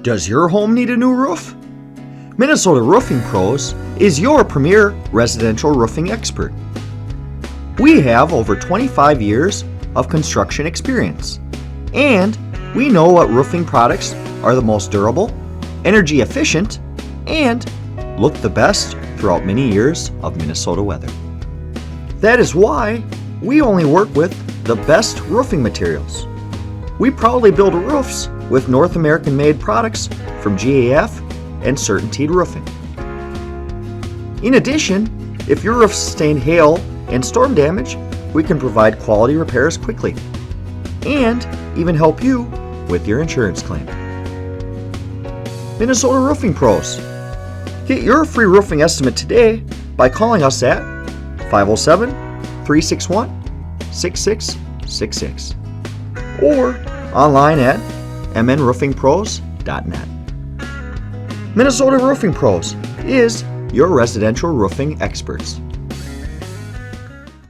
Does your home need a new roof? Minnesota Roofing Pros is your premier residential roofing expert. We have over 25 years of construction experience, and we know what roofing products are the most durable, energy efficient, and look the best throughout many years of Minnesota weather. That is why we only work with the best roofing materials. We proudly build roofs with North American made products from GAF and CertainTeed Roofing. In addition, if your roof sustained hail and storm damage, we can provide quality repairs quickly and even help you with your insurance claim. Minnesota Roofing Pros. Get your free roofing estimate today by calling us at 507-361-6666 or online at mnroofingpros.net. Minnesota Roofing Pros is your residential roofing experts.